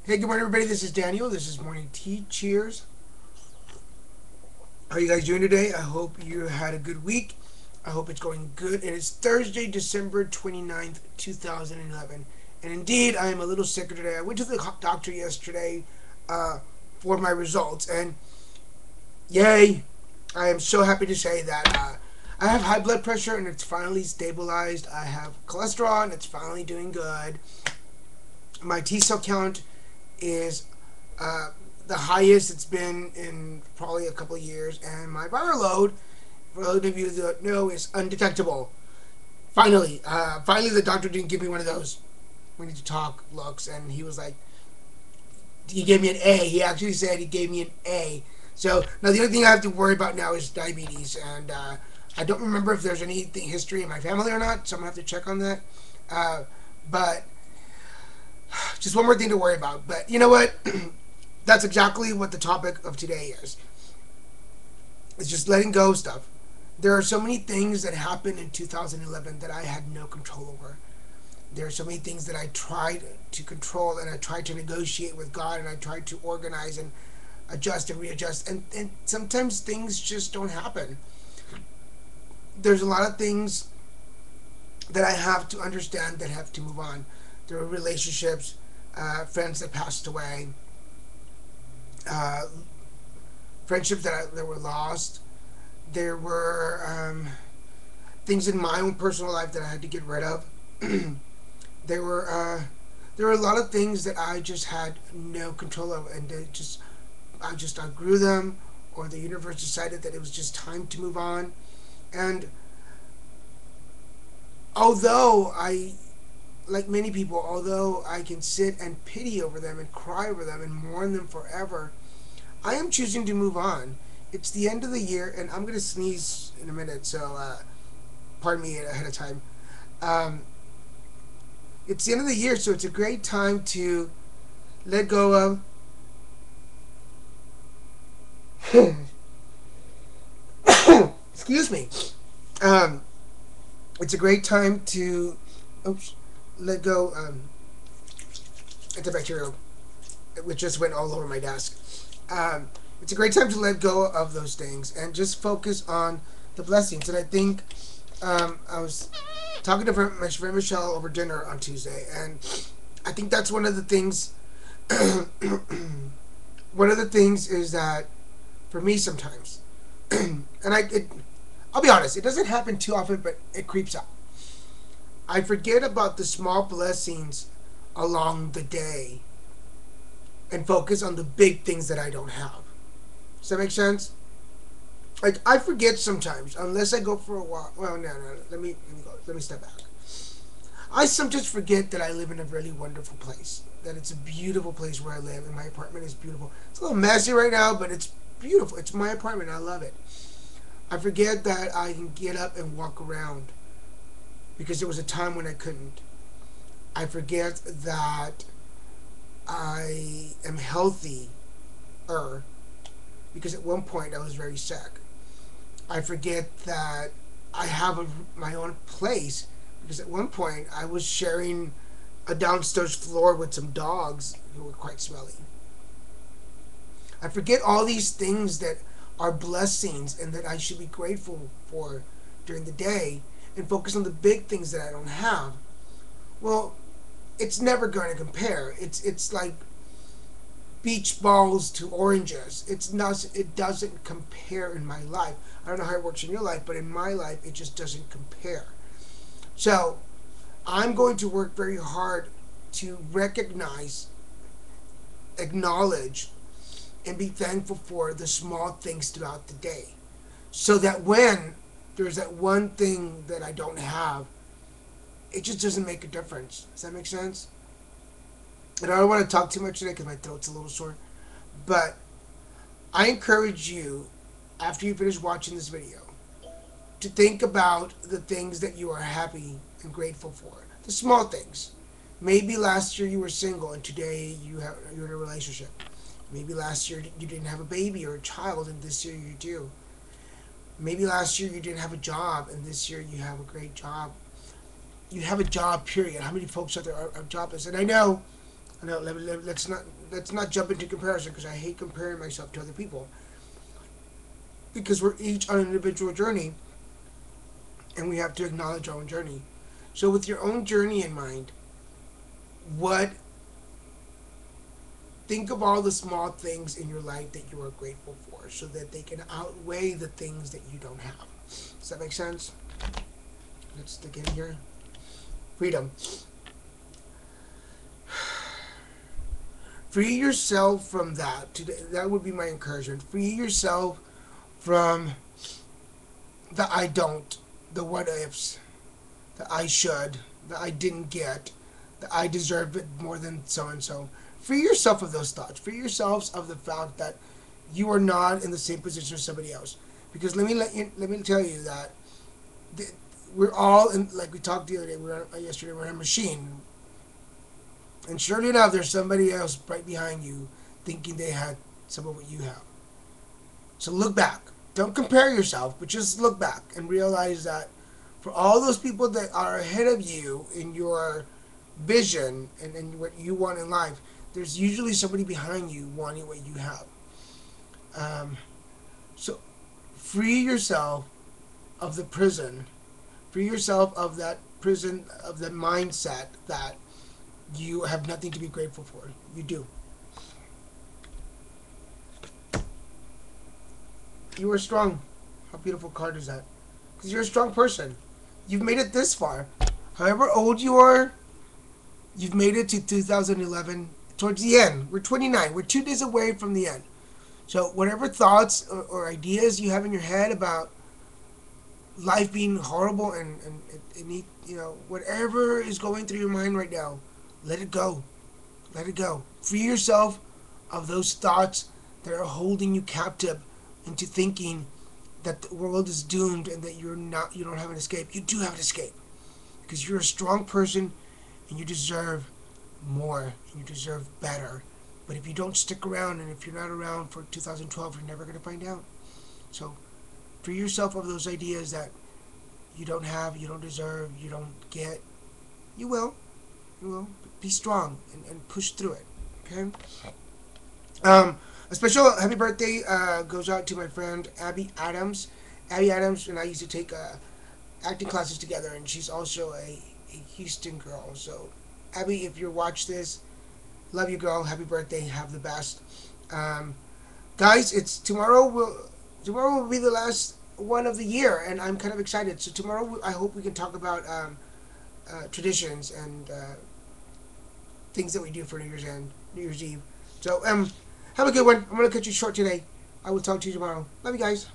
Hey, good morning, everybody. This is Daniel. This is Morning Tea. Cheers. How are you guys doing today? I hope you had a good week. I hope it's going good. It is Thursday, December 29th, 2011. And indeed, I am a little sicker today. I went to the doctor yesterday uh, for my results. And yay, I am so happy to say that I have high blood pressure and it's finally stabilized. I have cholesterol and it's finally doing good. My T cell count is uh, the highest it's been in probably a couple of years, and my viral load, for those of you that know, is undetectable. Finally, the doctor didn't give me one of those "we need to talk" looks, and he was like, he gave me an A. He actually said he gave me an A. So now the only thing I have to worry about now is diabetes, and I don't remember if there's any history in my family or not, so I'm gonna have to check on that. But just one more thing to worry about. But you know what? That's exactly what the topic of today is. It's just letting go of stuff. There are so many things that happened in 2011 that I had no control over. There are so many things that I tried to control and I tried to negotiate with God and I tried to organize and adjust and readjust. And sometimes things just don't happen. There's a lot of things that I have to understand that have to move on. There are relationships, friends that passed away, uh, friendships that were lost. There were things in my own personal life that I had to get rid of. there were uh, there were a lot of things that I just had no control of, and I just outgrew them, or the universe decided that it was just time to move on. And although I, like many people, although I can sit and pity over them and cry over them and mourn them forever, I am choosing to move on. It's the end of the year, and I'm going to sneeze in a minute, so pardon me ahead of time. Um, it's the end of the year, so it's a great time to let go of. Excuse me. Um, it's a great time to, oops, let go. Antibacterial, which just went all over my desk. It's a great time to let go of those things and just focus on the blessings. And I think I was talking to my friend Michelle over dinner on Tuesday, and I think that's one of the things. One of the things is that for me sometimes, and I'll be honest, it doesn't happen too often, but it creeps up. I forget about the small blessings along the day and focus on the big things that I don't have. Does that make sense? Like I forget sometimes, unless I go for a walk. Well, no. Let me go. Let me step back. I sometimes forget that I live in a really wonderful place. That it's a beautiful place where I live, and my apartment is beautiful. It's a little messy right now, but it's beautiful. It's my apartment. I love it. I forget that I can get up and walk around because there was a time when I couldn't. I forget that I am healthy because at one point I was very sick. I forget that I have my own place because at one point I was sharing a downstairs floor with some dogs who were quite smelly. I forget all these things that are blessings and that I should be grateful for during the day and focus on the big things that I don't have. Well, it's never going to compare. It's like beach balls to oranges. It's not. It doesn't compare in my life. I don't know how it works in your life, but in my life, it just doesn't compare. So I'm going to work very hard to recognize, acknowledge, and be thankful for the small things throughout the day, so that when there's that one thing that I don't have, it just doesn't make a difference. Does that make sense? And I don't want to talk too much today because my throat's a little sore. But I encourage you, after you finish watching this video, to think about the things that you are happy and grateful for. The small things. Maybe last year you were single and today you're in a relationship. Maybe last year you didn't have a baby or a child and this year you do. Maybe last year you didn't have a job and this year you have a great job. You have a job, period. How many folks out there are jobless? And I know No, let's not jump into comparison because I hate comparing myself to other people because we're each on an individual journey and we have to acknowledge our own journey. So with your own journey in mind, what think of all the small things in your life that you are grateful for so that they can outweigh the things that you don't have. Does that make sense? Let's dig in here. Freedom. Free yourself from that. That would be my encouragement. Free yourself from the I don't, the what ifs, the I should, the I didn't get, the I deserve it more than so and so. Free yourself of those thoughts. Free yourselves of the fact that you are not in the same position as somebody else. Because let me tell you that we're all in, like we talked the other day, yesterday, we're in a machine. And surely enough, there's somebody else right behind you thinking they had some of what you have. So look back. Don't compare yourself, but just look back and realize that for all those people that are ahead of you in your vision and what you want in life, there's usually somebody behind you wanting what you have. Um, so free yourself of the prison. Free yourself of that prison, of the mindset that you have nothing to be grateful for. You do. You are strong. How beautiful card is that? Because you're a strong person. You've made it this far. However old you are, you've made it to 2011. Towards the end. We're 29. We're 2 days away from the end. So whatever thoughts or ideas you have in your head about life being horrible and it need, whatever is going through your mind right now, let it go. Let it go. Free yourself of those thoughts that are holding you captive into thinking that the world is doomed and that you don't have an escape. You do have an escape because you're a strong person and you deserve more and you deserve better. But if you don't stick around and if you're not around for 2012, you're never going to find out. So free yourself of those ideas that you don't have, you don't deserve, you don't get. You will. You will. Be strong and push through it. Okay? A special happy birthday goes out to my friend Abby Adams. Abby Adams and I used to take acting classes together, and she's also a Houston girl. So, Abby, if you watch this, love you, girl. Happy birthday. Have the best. Um, Guys, it's tomorrow. Tomorrow will be the last one of the year, and I'm kind of excited. So tomorrow, I hope we can talk about traditions and things that we do for New Year's Eve. So have a good one. I'm gonna cut you short today. I will talk to you tomorrow. Love you guys.